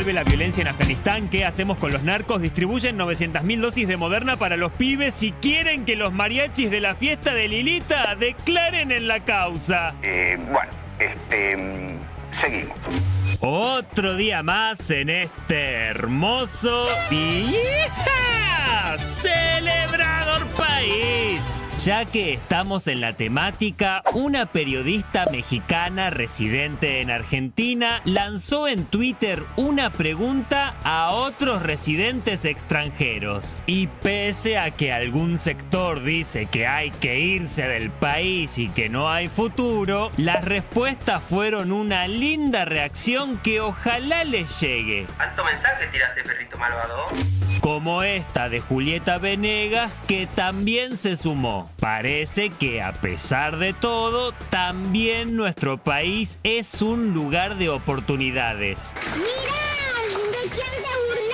vuelve la violencia en Afganistán. ¿Qué hacemos con los narcos? Distribuyen 900.000 dosis de Moderna para los pibes si quieren que los mariachis de la fiesta de Lilita declaren en la causa. Seguimos. Otro día más en este hermoso y celebrador país. Ya que estamos en la temática, una periodista mexicana residente en Argentina lanzó en Twitter una pregunta a otros residentes extranjeros. Y pese a que algún sector dice que hay que irse del país y que no hay futuro, las respuestas fueron una linda reacción que ojalá les llegue. ¿Alto mensaje tiraste, perrito malvado? Como esta de Julieta Venegas, que también se sumó. Parece que a pesar de todo, también nuestro país es un lugar de oportunidades. ¡Mirá! ¿De quién te burlaste?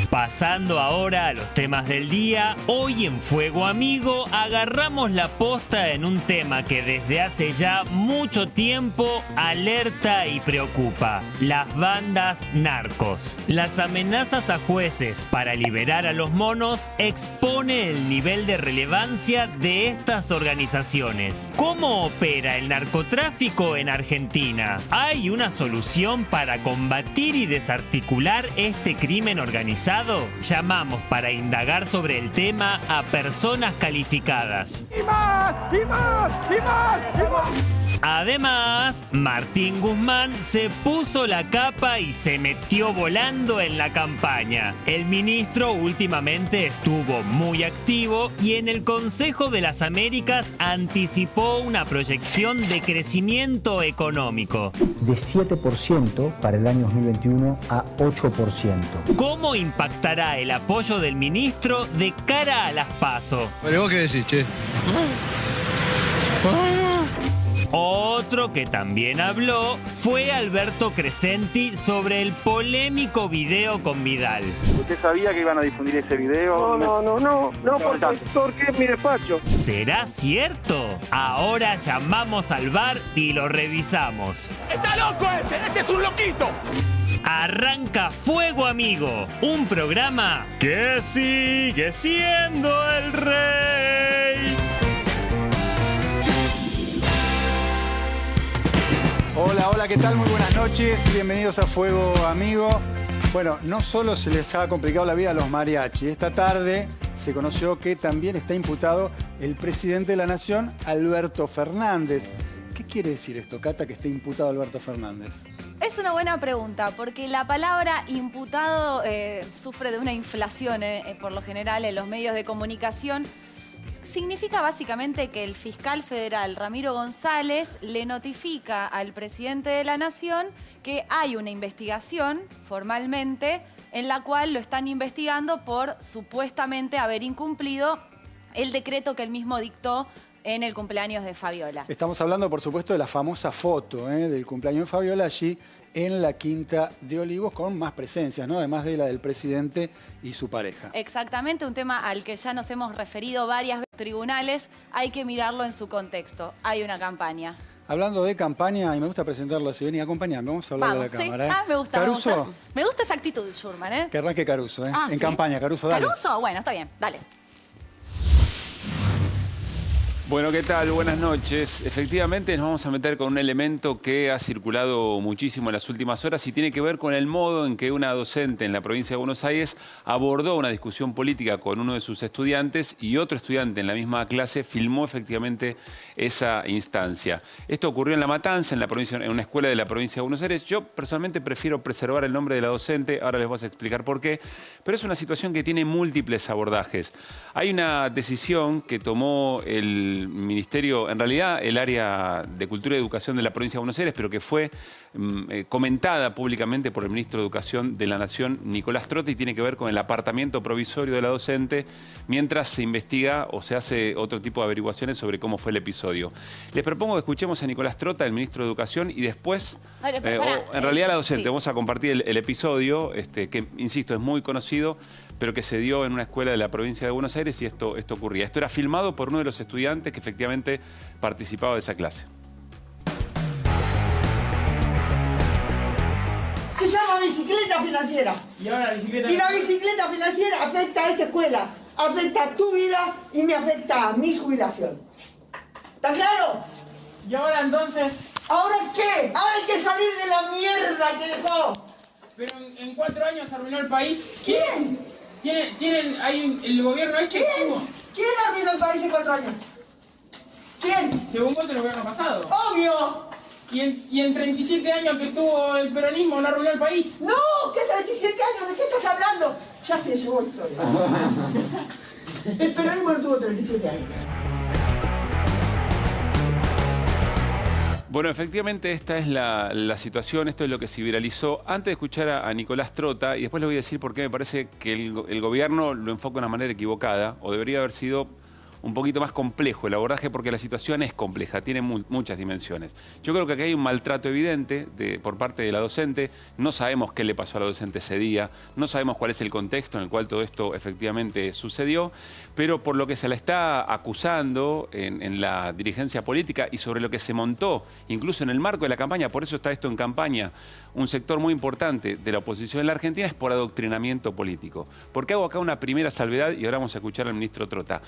Pasando ahora a los temas del día, hoy en Fuego Amigo agarramos la posta en un tema que desde hace ya mucho tiempo alerta y preocupa: las bandas narcos. Las amenazas a jueces para liberar a los monos expone el nivel de relevancia de estas organizaciones. ¿Cómo opera el narcotráfico en Argentina? ¿Hay una solución para combatir y desarticular este crimen organizado? Llamamos para indagar sobre el tema a personas calificadas. ¡Y más! ¡Y más! ¡Y más! ¡Y más! Además, Martín Guzmán se puso la capa y se metió volando en la campaña. El ministro últimamente estuvo muy activo y en el Consejo de las Américas anticipó una proyección de crecimiento económico. De 7% para el año 2021 a 8%. ¿Cómo impactará el apoyo del ministro de cara a las PASO? Bueno, ¿vos qué decís, che? Otro que también habló fue Alberto Crescenti sobre el polémico video con Vidal. ¿Usted sabía que iban a difundir ese video? No, porque es mi despacho. ¿Será cierto? Ahora llamamos al bar y lo revisamos. ¡Está loco ese! ¡Este es un loquito! Arranca Fuego Amigo, un programa que sigue siendo el rey. Hola, ¿qué tal? Muy buenas noches, bienvenidos a Fuego Amigo. Bueno, no solo se les ha complicado la vida a los mariachis, esta tarde se conoció que también está imputado el presidente de la Nación, Alberto Fernández. ¿Qué quiere decir esto, Cata, que esté imputado Alberto Fernández? Es una buena pregunta, porque la palabra imputado sufre de una inflación por lo general en los medios de comunicación. Significa básicamente que el fiscal federal Ramiro González le notifica al presidente de la Nación que hay una investigación formalmente en la cual lo están investigando por supuestamente haber incumplido el decreto que él mismo dictó en el cumpleaños de Fabiola. Estamos hablando, por supuesto, de la famosa foto del cumpleaños de Fabiola allí en la Quinta de Olivos con más presencias, ¿no? Además de la del presidente y su pareja. Exactamente, un tema al que ya nos hemos referido varias veces en tribunales, hay que mirarlo en su contexto. Hay una campaña. Hablando de campaña, y me gusta presentarlo así, vení, acompañame, vamos a hablar de la cámara. Sí. Me gusta, ¿Caruso? Me gusta esa actitud, Schurman, Que arranque Caruso, en ¿sí? campaña, Caruso, dale. ¿Caruso? Bueno, está bien, dale. Bueno, ¿qué tal? Buenas noches. Efectivamente nos vamos a meter con un elemento que ha circulado muchísimo en las últimas horas y tiene que ver con el modo en que una docente en la provincia de Buenos Aires abordó una discusión política con uno de sus estudiantes y otro estudiante en la misma clase filmó efectivamente esa instancia. Esto ocurrió en La Matanza, en una escuela de la provincia de Buenos Aires. Yo personalmente prefiero preservar el nombre de la docente, ahora les voy a explicar por qué, pero es una situación que tiene múltiples abordajes. Hay una decisión que tomó el Ministerio, en realidad el área de Cultura y Educación de la provincia de Buenos Aires, pero que fue comentada públicamente por el ministro de Educación de la Nación, Nicolás Trota, y tiene que ver con el apartamiento provisorio de la docente mientras se investiga o se hace otro tipo de averiguaciones sobre cómo fue el episodio. Les propongo que escuchemos a Nicolás Trota, el ministro de Educación, y después, en realidad la docente, sí. Vamos a compartir el episodio, que insisto, es muy conocido, pero que se dio en una escuela de la provincia de Buenos Aires y esto ocurría. Esto era filmado por uno de los estudiantes que efectivamente participaba de esa clase. Si se llama bicicleta financiera. Y ahora la bicicleta. Y la bicicleta financiera afecta a esta escuela, afecta a tu vida y me afecta a mi jubilación. ¿Está claro? Y ahora entonces. ¿Ahora qué? Ahora hay que salir de la mierda que dejó. Pero en 4 años arruinó el país. ¿Quién? ¿Tienen ahí el gobierno este? ¿Quién arruinó el país en 4 años? ¿Quién? Según vos, el gobierno pasado. ¡Obvio! ¿Y en 37 años que tuvo el peronismo no arruinó el país? ¡No! ¿Qué 37 años? ¿De qué estás hablando? Ya se llevó la historia. El peronismo no tuvo 37 años. Bueno, efectivamente esta es la situación, esto es lo que se viralizó. Antes de escuchar a Nicolás Trota, y después le voy a decir por qué me parece que el gobierno lo enfoca de una manera equivocada, o debería haber sido un poquito más complejo el abordaje, porque la situación es compleja, tiene muchas dimensiones. Yo creo que aquí hay un maltrato evidente por parte de la docente. No sabemos qué le pasó a la docente ese día, no sabemos cuál es el contexto en el cual todo esto efectivamente sucedió, pero por lo que se la está acusando en la dirigencia política y sobre lo que se montó, incluso en el marco de la campaña, por eso está esto en campaña, un sector muy importante de la oposición en la Argentina, es por adoctrinamiento político. ¿Por qué hago acá una primera salvedad? Y ahora vamos a escuchar al ministro Trota.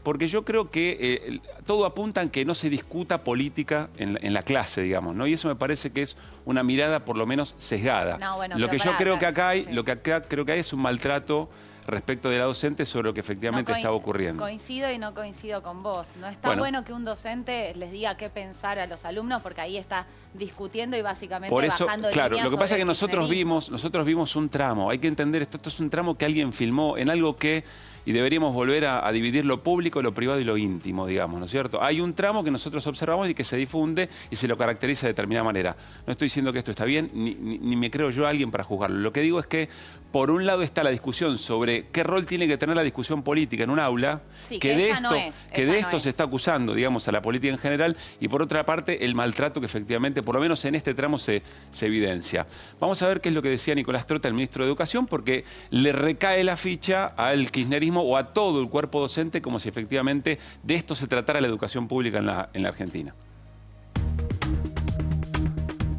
Porque yo creo que todo apunta en que no se discuta política en la clase, digamos, ¿no? Y eso me parece que es una mirada por lo menos sesgada. No, bueno, lo que yo creo que acá hay, sí. lo que acá creo que hay es un maltrato respecto de la docente sobre lo que efectivamente estaba ocurriendo. Coincido y no coincido con vos. No está bueno que un docente les diga qué pensar a los alumnos, porque ahí está discutiendo y básicamente por eso, bajando claro, líneas lo que pasa es que sobre nosotros vimos un tramo. Hay que entender esto es un tramo que alguien filmó en algo que, y deberíamos volver a dividir lo público, lo privado y lo íntimo, digamos, ¿no es cierto? Hay un tramo que nosotros observamos y que se difunde y se lo caracteriza de determinada manera. No estoy diciendo que esto está bien, ni me creo yo alguien para juzgarlo. Lo que digo es que, por un lado está la discusión sobre qué rol tiene que tener la discusión política en un aula, sí, que de esto no se está acusando, digamos, a la política en general, y por otra parte, el maltrato que efectivamente, por lo menos en este tramo, se evidencia. Vamos a ver qué es lo que decía Nicolás Trota, el ministro de Educación, porque le recae la ficha al kirchnerismo o a todo el cuerpo docente, como si efectivamente de esto se tratara la educación pública en la Argentina.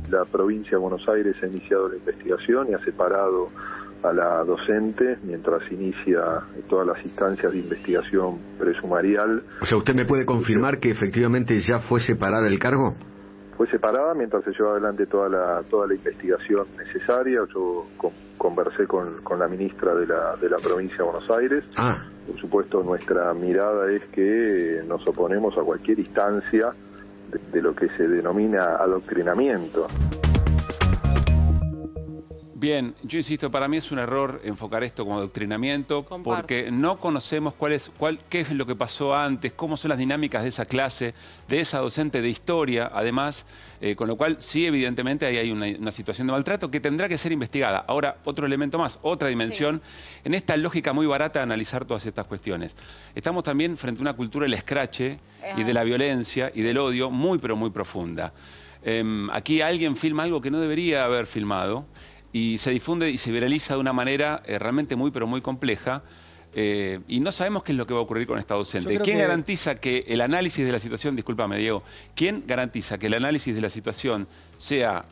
La provincia de Buenos Aires ha iniciado la investigación y ha separado a la docente mientras inicia todas las instancias de investigación presumarial. O sea, ¿usted me puede confirmar que efectivamente ya fue separada del cargo? Fue separada mientras se lleva adelante toda la investigación necesaria. Yo conversé con la ministra de la provincia de Buenos Aires. Por supuesto, nuestra mirada es que nos oponemos a cualquier instancia de lo que se denomina adoctrinamiento. Bien, yo insisto, para mí es un error enfocar esto como adoctrinamiento, porque no conocemos qué es lo que pasó antes, cómo son las dinámicas de esa clase, de esa docente de historia, además, con lo cual sí, evidentemente, ahí hay una situación de maltrato que tendrá que ser investigada. Ahora, otro elemento más, otra dimensión, en esta lógica muy barata de analizar todas estas cuestiones. Estamos también frente a una cultura del escrache y de la violencia y del odio muy, pero muy profunda. Aquí alguien filma algo que no debería haber filmado, y se difunde y se viraliza de una manera realmente muy, pero muy compleja. Y no sabemos qué es lo que va a ocurrir con esta docente. ¿Quién garantiza que el análisis de la situación, discúlpame Diego, quién garantiza que el análisis de la situación sea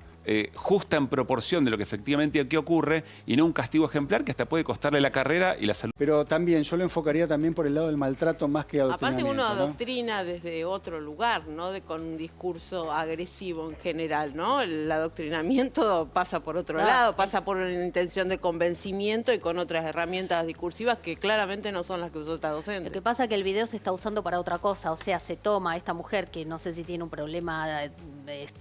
justa en proporción de lo que efectivamente aquí ocurre y no un castigo ejemplar que hasta puede costarle la carrera y la salud? Pero también, yo lo enfocaría también por el lado del maltrato más que adoctrinamiento. Aparte uno adoctrina desde otro lugar, ¿no? Con un discurso agresivo en general, ¿no? El adoctrinamiento pasa por otro lado, pasa por una intención de convencimiento y con otras herramientas discursivas que claramente no son las que usó esta docente. Lo que pasa es que el video se está usando para otra cosa, o sea, se toma a esta mujer que no sé si tiene un problema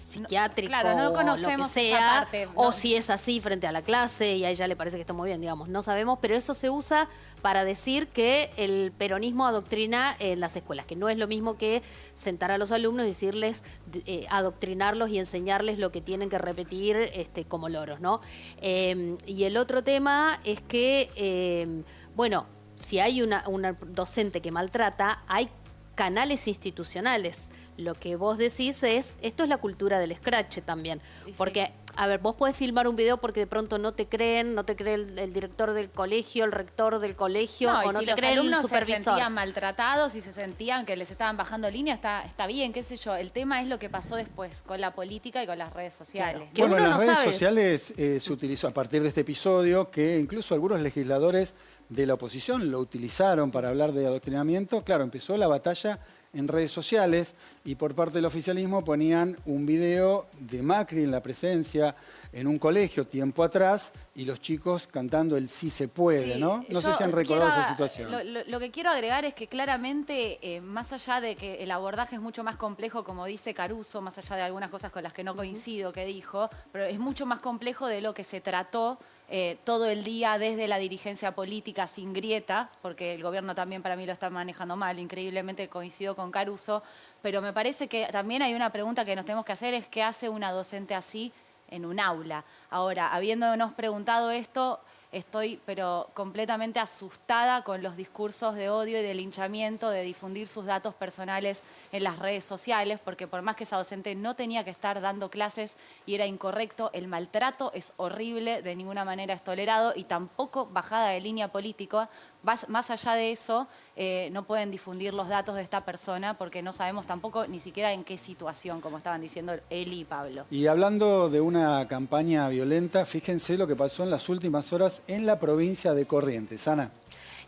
psiquiátrico o lo que sea, o si es así frente a la clase y a ella le parece que está muy bien, digamos, no sabemos, pero eso se usa para decir que el peronismo adoctrina en las escuelas, que no es lo mismo que sentar a los alumnos y decirles, adoctrinarlos y enseñarles lo que tienen que repetir como loros, ¿no? Y el otro tema es que, bueno, si hay una docente que maltrata, hay canales institucionales. Lo que vos decís es, esto es la cultura del escrache también, porque A ver, vos podés filmar un video porque de pronto no te cree el director del colegio, el rector del colegio, o no si te los cree el alumnos supervisor. se sentían maltratados y se sentían que les estaban bajando línea, está bien, qué sé yo. El tema es lo que pasó después con la política y con las redes sociales. Claro. Bueno, en las redes sociales se utilizó a partir de este episodio que incluso algunos legisladores de la oposición lo utilizaron para hablar de adoctrinamiento. Claro, empezó la batalla en redes sociales y por parte del oficialismo ponían un video de Macri en la presencia en un colegio tiempo atrás y los chicos cantando el sí se puede, ¿no? No sé si han recordado esa situación. Lo que quiero agregar es que claramente, más allá de que el abordaje es mucho más complejo, como dice Caruso, más allá de algunas cosas con las que no coincido que dijo, pero es mucho más complejo de lo que se trató todo el día desde la dirigencia política sin grieta, porque el gobierno también para mí lo está manejando mal, increíblemente coincido con Caruso, pero me parece que también hay una pregunta que nos tenemos que hacer, es ¿qué hace una docente así en un aula? Ahora, habiéndonos preguntado esto, estoy pero completamente asustada con los discursos de odio y de linchamiento, de difundir sus datos personales en las redes sociales, porque por más que esa docente no tenía que estar dando clases y era incorrecto, el maltrato es horrible, de ninguna manera es tolerado y tampoco bajada de línea política. Más allá de eso, no pueden difundir los datos de esta persona porque no sabemos tampoco ni siquiera en qué situación, como estaban diciendo Eli y Pablo. Y hablando de una campaña violenta, fíjense lo que pasó en las últimas horas en la provincia de Corrientes. Ana.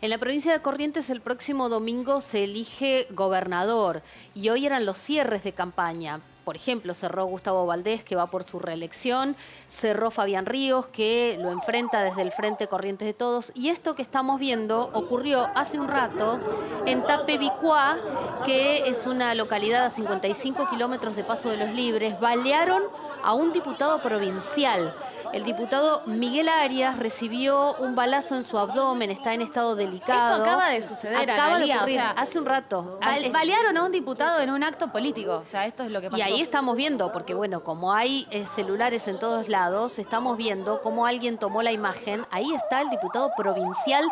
En la provincia de Corrientes el próximo domingo se elige gobernador y hoy eran los cierres de campaña. Por ejemplo, cerró Gustavo Valdés, que va por su reelección, cerró Fabián Ríos, que lo enfrenta desde el Frente Corrientes de Todos. Y esto que estamos viendo ocurrió hace un rato en Tapebicuá, que es una localidad a 55 kilómetros de Paso de los Libres. Balearon a un diputado provincial. El diputado Miguel Arias recibió un balazo en su abdomen, está en estado delicado. Esto acaba de suceder, acaba de Analía, ocurrir, o sea, hace un rato. Balearon a un diputado en un acto político, o sea, esto es lo que pasó. Y ahí estamos viendo, porque bueno, como hay celulares en todos lados, estamos viendo cómo alguien tomó la imagen. Ahí está el diputado provincial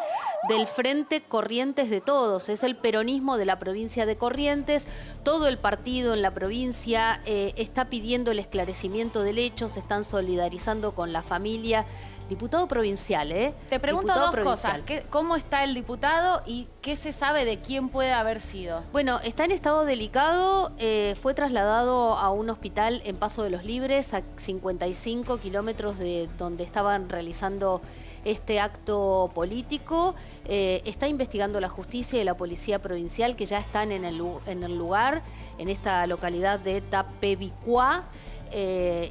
del Frente Corrientes de Todos. Es el peronismo de la provincia de Corrientes. Todo el partido en la provincia está pidiendo el esclarecimiento del hecho, se están solidarizando con la familia. Diputado provincial, ¿eh? Te pregunto diputado dos provincial. cosas. ¿Cómo está el diputado y qué se sabe de quién puede haber sido? Bueno, está en estado delicado. Fue trasladado a un hospital en Paso de los Libres, a 55 kilómetros de donde estaban realizando este acto político. Está investigando la justicia y la policía provincial, que ya están en el lugar, en esta localidad de Tapebicuá.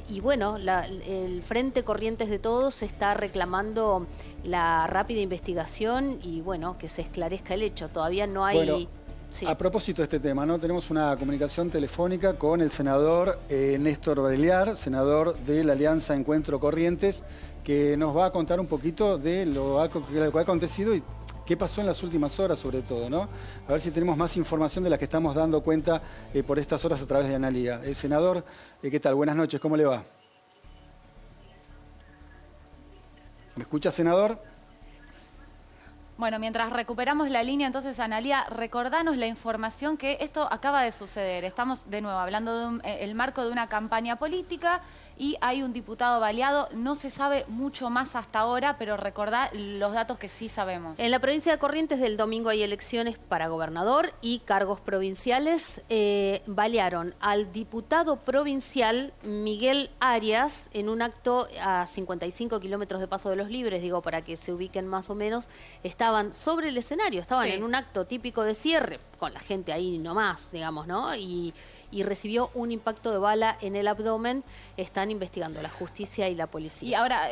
Y bueno, el Frente Corrientes de Todos está reclamando la rápida investigación y bueno, que se esclarezca el hecho. Todavía no hay... Bueno, sí. A propósito de este tema, ¿no? Tenemos una comunicación telefónica con el senador Néstor Bailear, senador de la Alianza Encuentro Corrientes, que nos va a contar un poquito de lo que ha acontecido y qué pasó en las últimas horas, sobre todo, ¿no? A ver si tenemos más información de la que estamos dando cuenta por estas horas a través de Analía. Senador, ¿qué tal? Buenas noches, ¿cómo le va? ¿Me escucha, senador? Bueno, mientras recuperamos la línea, entonces, Analía, recordanos la información que esto acaba de suceder. Estamos, de nuevo, hablando del marco de una campaña política y hay un diputado baleado. No se sabe mucho más hasta ahora, pero recordá los datos que sí sabemos. En la provincia de Corrientes del domingo hay elecciones para gobernador y cargos provinciales. Balearon al diputado provincial Miguel Arias en un acto a 55 kilómetros de Paso de los Libres, digo, para que se ubiquen más o menos. Estaban sobre el escenario, estaban en un acto típico de cierre, con la gente ahí nomás, digamos, ¿no? Y recibió un impacto de bala en el abdomen. Están investigando la justicia y la policía. Y ahora,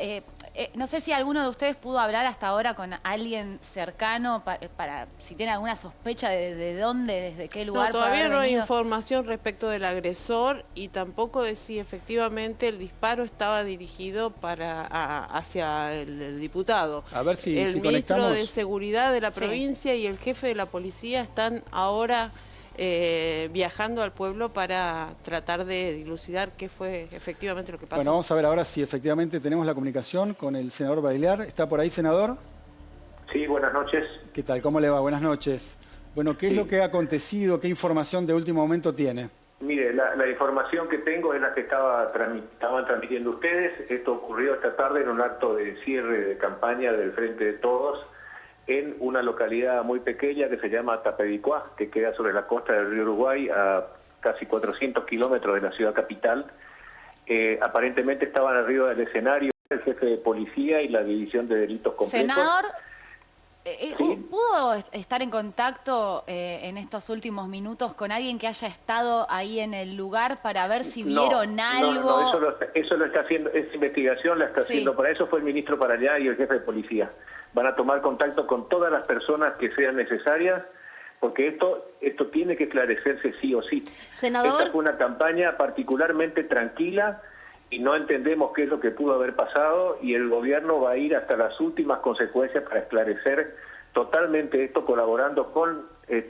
no sé si alguno de ustedes pudo hablar hasta ahora con alguien cercano para si tiene alguna sospecha de dónde, desde qué lugar. No, todavía no hay información respecto del agresor y tampoco de si efectivamente el disparo estaba dirigido hacia el diputado. A ver si el ministro ministro de Seguridad de la provincia y el jefe de la policía están ahora viajando al pueblo para tratar de dilucidar qué fue efectivamente lo que pasó. Bueno, vamos a ver ahora si efectivamente tenemos la comunicación con el senador Bailear. ¿Está por ahí, senador? Sí, buenas noches. ¿Qué tal? ¿Cómo le va? Buenas noches. Bueno, ¿qué es lo que ha acontecido? ¿Qué información de último momento tiene? Mire, la información que tengo es la que estaban transmitiendo ustedes. Esto ocurrió esta tarde en un acto de cierre de campaña del Frente de Todos en una localidad muy pequeña que se llama Tapedicuá, que queda sobre la costa del río Uruguay, a casi 400 kilómetros de la ciudad capital. Aparentemente estaban arriba del escenario el jefe de policía y la división de delitos complejos. Senador, ¿sí? ¿pudo estar en contacto en estos últimos minutos con alguien que haya estado ahí en el lugar para ver si vieron algo? No, eso lo está haciendo, esa investigación la está haciendo. Para eso fue el ministro para allá y el jefe de policía. Van a tomar contacto con todas las personas que sean necesarias, porque esto tiene que esclarecerse sí o sí. Senador. Esta fue una campaña particularmente tranquila y no entendemos qué es lo que pudo haber pasado, y el gobierno va a ir hasta las últimas consecuencias para esclarecer totalmente esto, colaborando con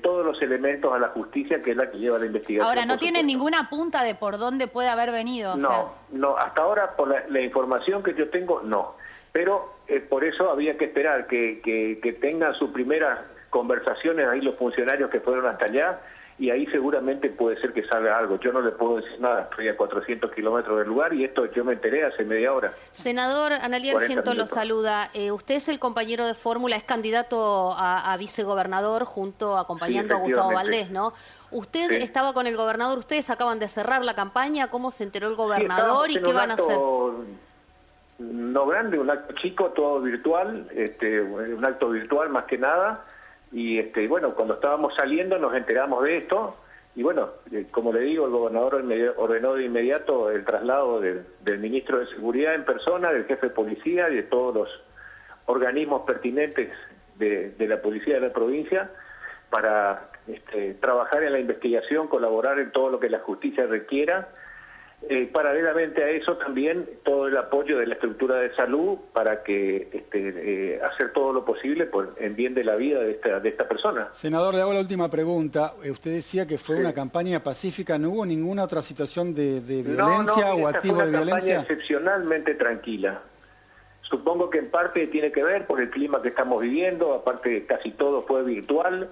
todos los elementos a la justicia, que es la que lleva la investigación. Ahora, ¿no tienen ninguna punta de por dónde puede haber venido? No, hasta ahora, por la información que yo tengo, no. Pero por eso había que esperar que tengan sus primeras conversaciones ahí los funcionarios que fueron hasta allá, y ahí seguramente puede ser que salga algo. Yo no le puedo decir nada, estoy a 400 kilómetros del lugar y esto yo me enteré hace media hora. Senador, Analía Argento lo saluda. Usted es el compañero de fórmula, es candidato a vicegobernador acompañando a Gustavo Valdés, ¿no? Usted estaba con el gobernador, ustedes acaban de cerrar la campaña, ¿cómo se enteró el gobernador y qué van a hacer? No grande, un acto chico, todo virtual, un acto virtual más que nada. Y bueno, cuando estábamos saliendo nos enteramos de esto, y bueno, como le digo, el gobernador ordenó de inmediato el traslado del ministro de Seguridad en persona, del jefe de policía y de todos los organismos pertinentes de la policía de la provincia para trabajar en la investigación, colaborar en todo lo que la justicia requiera. Paralelamente a eso también todo el apoyo de la estructura de salud para que hacer todo lo posible en bien de la vida de esta persona. Senador, le hago la última pregunta. Usted decía que fue una campaña pacífica, ¿no hubo ninguna otra situación de violencia o atisbo de violencia? Fue una campaña excepcionalmente tranquila. Supongo que en parte tiene que ver por el clima que estamos viviendo, aparte casi todo fue virtual.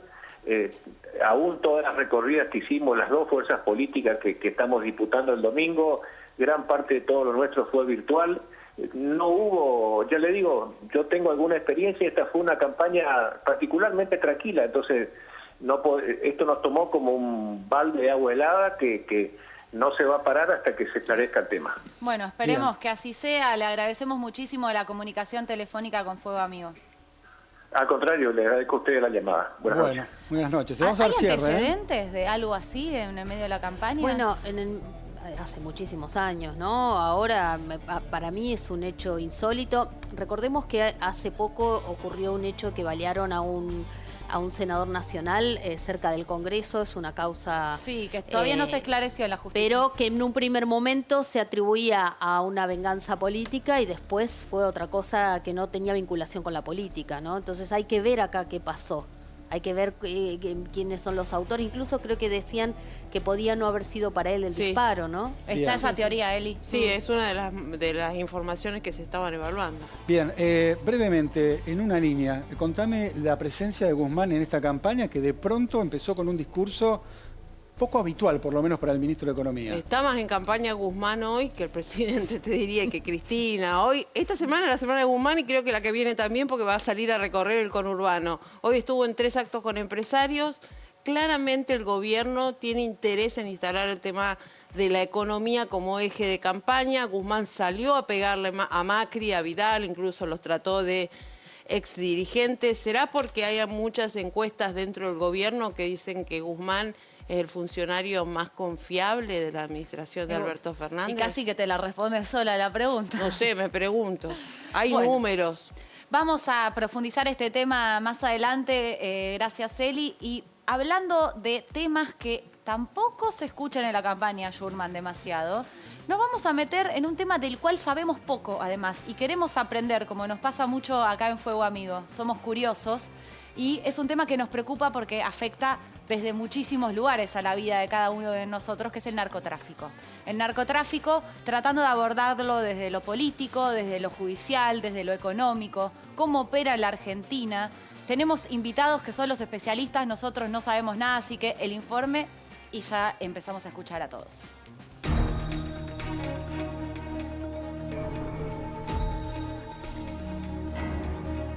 Aún todas las recorridas que hicimos las dos fuerzas políticas que estamos disputando el domingo, gran parte de todo lo nuestro fue virtual. No hubo, ya le digo, yo tengo alguna experiencia, esta fue una campaña particularmente tranquila, entonces esto nos tomó como un balde de agua helada que no se va a parar hasta que se esclarezca el tema. Bueno, esperemos que así sea. Le agradecemos muchísimo la comunicación telefónica con Fuego Amigo. Al contrario, le agradezco a usted la llamada. Buenas noches. Vamos al cierre. ¿Hay antecedentes de algo así en el medio de la campaña? Bueno, hace muchísimos años, ¿no? Ahora, para mí es un hecho insólito. Recordemos que hace poco ocurrió un hecho que balearon a un senador nacional cerca del Congreso. Es una causa... Sí, que todavía no se esclareció en la justicia. Pero que en un primer momento se atribuía a una venganza política y después fue otra cosa que no tenía vinculación con la política, ¿no? Entonces hay que ver acá qué pasó. Hay que ver quiénes son los autores. Incluso creo que decían que podía no haber sido para él el disparo, ¿no? Está esa teoría, Eli. Sí, es una de las informaciones que se estaban evaluando. Bien, brevemente, en una línea, contame la presencia de Guzmán en esta campaña, que de pronto empezó con un discurso poco habitual, por lo menos para el ministro de Economía. Está más en campaña Guzmán hoy que el presidente, te diría, que Cristina. Hoy, esta semana es la semana de Guzmán y creo que la que viene también, porque va a salir a recorrer el conurbano. Hoy estuvo en 3 actos con empresarios. Claramente el gobierno tiene interés en instalar el tema de la economía como eje de campaña. Guzmán salió a pegarle a Macri, a Vidal, incluso los trató de exdirigentes. ¿Será porque haya muchas encuestas dentro del gobierno que dicen que Guzmán es el funcionario más confiable de la administración de Alberto Fernández? Y casi que te la respondes sola la pregunta. No sé, me pregunto. Hay números. Vamos a profundizar este tema más adelante, gracias Eli. Y hablando de temas que tampoco se escuchan en la campaña, Schurman, demasiado, nos vamos a meter en un tema del cual sabemos poco, además, y queremos aprender, como nos pasa mucho acá en Fuego Amigo. Somos curiosos y es un tema que nos preocupa porque afecta desde muchísimos lugares a la vida de cada uno de nosotros, que es el narcotráfico. El narcotráfico, tratando de abordarlo desde lo político, desde lo judicial, desde lo económico, cómo opera la Argentina. Tenemos invitados que son los especialistas, nosotros no sabemos nada, así que el informe y ya empezamos a escuchar a todos.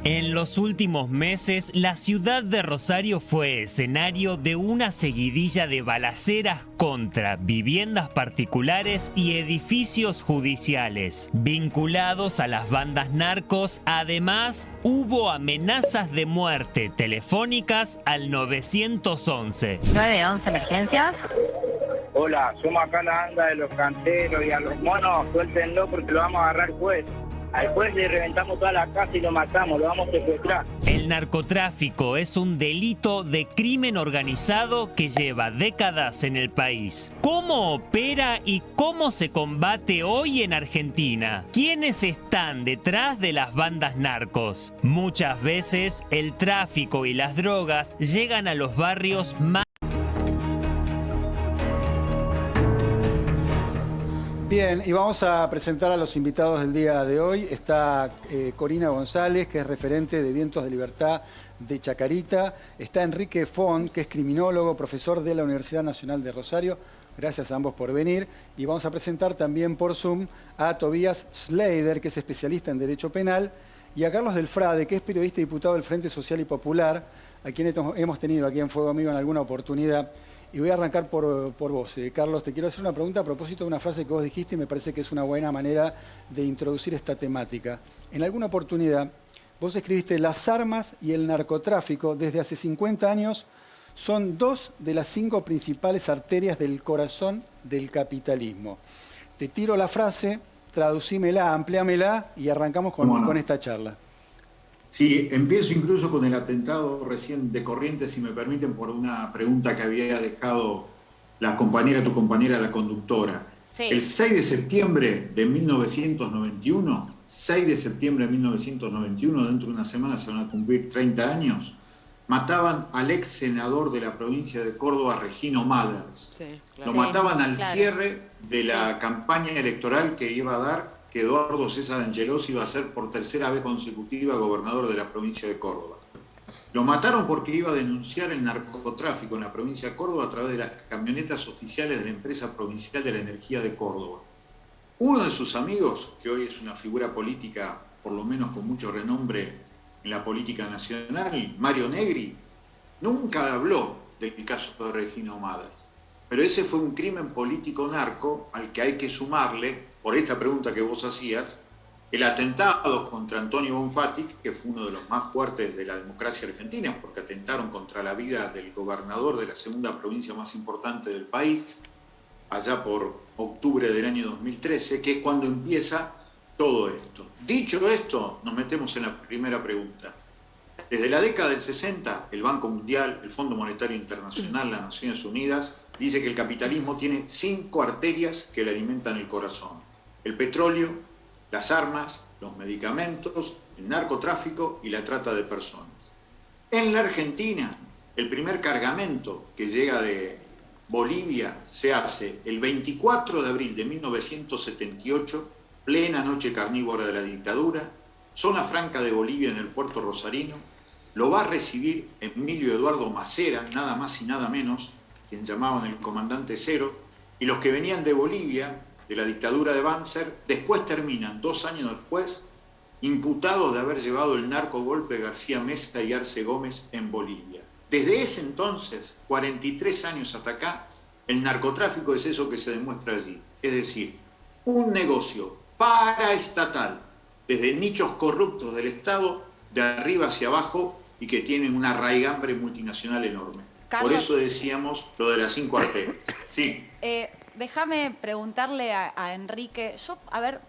En los últimos meses, la ciudad de Rosario fue escenario de una seguidilla de balaceras contra viviendas particulares y edificios judiciales. Vinculados a las bandas narcos, además, hubo amenazas de muerte telefónicas al 911. 911 emergencias. Hola, somos acá la anda de los canteros y a los monos, suéltenlo porque lo vamos a agarrar juez. Al juez le reventamos toda la casa y lo matamos, lo vamos a secuestrar. El narcotráfico es un delito de crimen organizado que lleva décadas en el país. ¿Cómo opera y cómo se combate hoy en Argentina? ¿Quiénes están detrás de las bandas narcos? Muchas veces el tráfico y las drogas llegan a los barrios más... Bien, y vamos a presentar a los invitados del día de hoy. Está Corina González, que es referente de Vientos de Libertad de Chacarita. Está Enrique Font, que es criminólogo, profesor de la Universidad Nacional de Rosario. Gracias a ambos por venir. Y vamos a presentar también por Zoom a Tobías Schleider, que es especialista en Derecho Penal, y a Carlos Delfrade, que es periodista y diputado del Frente Social y Popular, a quien hemos tenido aquí en Fuego Amigo en alguna oportunidad. Y voy a arrancar por vos. Carlos, te quiero hacer una pregunta a propósito de una frase que vos dijiste y me parece que es una buena manera de introducir esta temática. En alguna oportunidad, vos escribiste: las armas y el narcotráfico desde hace 50 años son 2 de las 5 principales arterias del corazón del capitalismo. Te tiro la frase, traducímela, ampliámela y arrancamos con esta charla. Sí, empiezo incluso con el atentado recién de Corrientes, si me permiten, por una pregunta que había dejado tu compañera, la conductora. Sí. El 6 de septiembre de 1991, dentro de una semana se van a cumplir 30 años, mataban al ex senador de la provincia de Córdoba, Regino Mathers. Sí, claro. Lo mataban al cierre de la campaña electoral que iba a dar, que Eduardo César Angelos iba a ser por tercera vez consecutiva gobernador de la provincia de Córdoba. Lo mataron porque iba a denunciar el narcotráfico en la provincia de Córdoba a través de las camionetas oficiales de la empresa provincial de la energía de Córdoba. Uno de sus amigos, que hoy es una figura política, por lo menos con mucho renombre en la política nacional, Mario Negri, nunca habló del caso de Regino Mathers. Pero ese fue un crimen político narco al que hay que sumarle, por esta pregunta que vos hacías, el atentado contra Antonio Bonfatti, que fue uno de los más fuertes de la democracia argentina, porque atentaron contra la vida del gobernador de la segunda provincia más importante del país, allá por octubre del año 2013, que es cuando empieza todo esto. Dicho esto, nos metemos en la primera pregunta. Desde la década del 60, el Banco Mundial, el Fondo Monetario Internacional, las Naciones Unidas, dice que el capitalismo tiene 5 arterias que le alimentan el corazón: el petróleo, las armas, los medicamentos, el narcotráfico y la trata de personas. En la Argentina, el primer cargamento que llega de Bolivia se hace el 24 de abril de 1978, plena noche carnívora de la dictadura, zona franca de Bolivia en el puerto rosarino. Lo va a recibir Emilio Eduardo Macera, nada más y nada menos, quien llamaban el comandante cero, y los que venían de Bolivia, de la dictadura de Banzer, después terminan, 2 años después, imputados de haber llevado el narcogolpe García Mesa y Arce Gómez en Bolivia. Desde ese entonces, 43 años hasta acá, el narcotráfico es eso que se demuestra allí. Es decir, un negocio paraestatal, desde nichos corruptos del Estado, de arriba hacia abajo, y que tienen una raigambre multinacional enorme. Carlos, por eso decíamos lo de las 5 arterias. Sí. Déjame preguntarle a Enrique,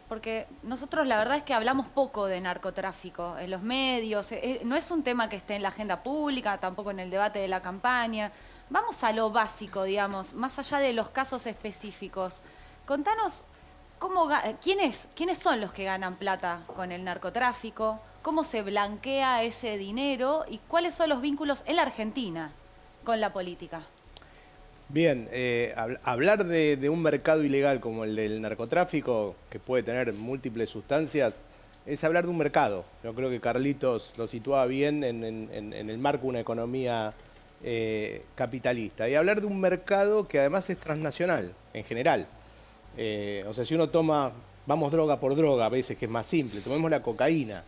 porque nosotros la verdad es que hablamos poco de narcotráfico en los medios, no es un tema que esté en la agenda pública, tampoco en el debate de la campaña. Vamos a lo básico, digamos, más allá de los casos específicos. Contanos quiénes son los que ganan plata con el narcotráfico, cómo se blanquea ese dinero y cuáles son los vínculos en la Argentina con la política. Bien, hablar de un mercado ilegal como el del narcotráfico, que puede tener múltiples sustancias, es hablar de un mercado. Yo creo que Carlitos lo situaba bien en el marco de una economía capitalista. Y hablar de un mercado que además es transnacional, en general. O sea, si uno toma, vamos droga por droga, a veces que es más simple, tomemos la cocaína.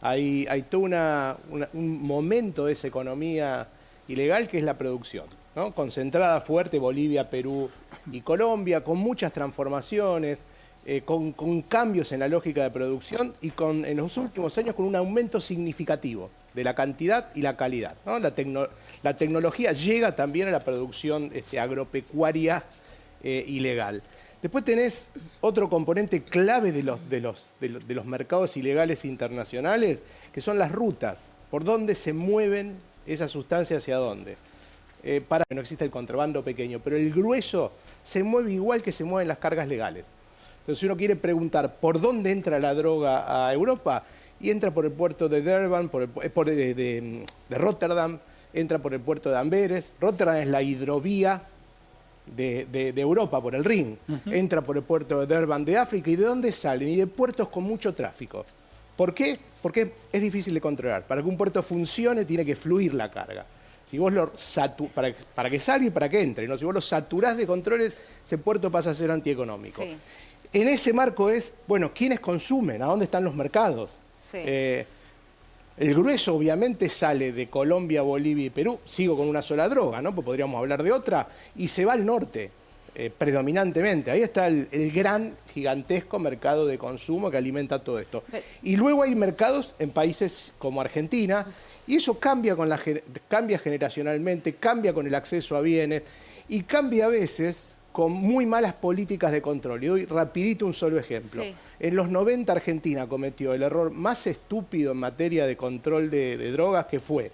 Hay todo un momento de esa economía ilegal que es la producción, ¿no? Concentrada fuerte, Bolivia, Perú y Colombia, con muchas transformaciones, con cambios en la lógica de producción y en los últimos años con un aumento significativo de la cantidad y la calidad, ¿no? La tecnología llega también a la producción agropecuaria ilegal. Después tenés otro componente clave de los mercados ilegales internacionales, que son las rutas, por dónde se mueven esas sustancias, hacia dónde. Para que no exista el contrabando pequeño, pero el grueso se mueve igual que se mueven las cargas legales. Entonces, si uno quiere preguntar por dónde entra la droga a Europa, y entra por el puerto de Durban, de Rotterdam, entra por el puerto de Amberes. Rotterdam es la hidrovía de Europa, por el Rin. Entra por el puerto de Durban de África. ¿Y de dónde salen? Y de puertos con mucho tráfico. ¿Por qué? Porque es difícil de controlar. Para que un puerto funcione tiene que fluir la carga. Si vos para que salga y para que entre, ¿no? Si vos lo saturás de controles, ese puerto pasa a ser antieconómico. Sí. En ese marco es, bueno, ¿quiénes consumen? ¿A dónde están los mercados? Sí. El grueso obviamente sale de Colombia, Bolivia y Perú. Sigo con una sola droga, ¿no? Pues podríamos hablar de otra. Y se va al norte, predominantemente. Ahí está el gran, gigantesco mercado de consumo que alimenta todo esto. Y luego hay mercados en países como Argentina, y eso cambia generacionalmente, cambia con el acceso a bienes, y cambia a veces con muy malas políticas de control. Y doy rapidito un solo ejemplo. Sí. En los 90 Argentina cometió el error más estúpido en materia de control de drogas, que fue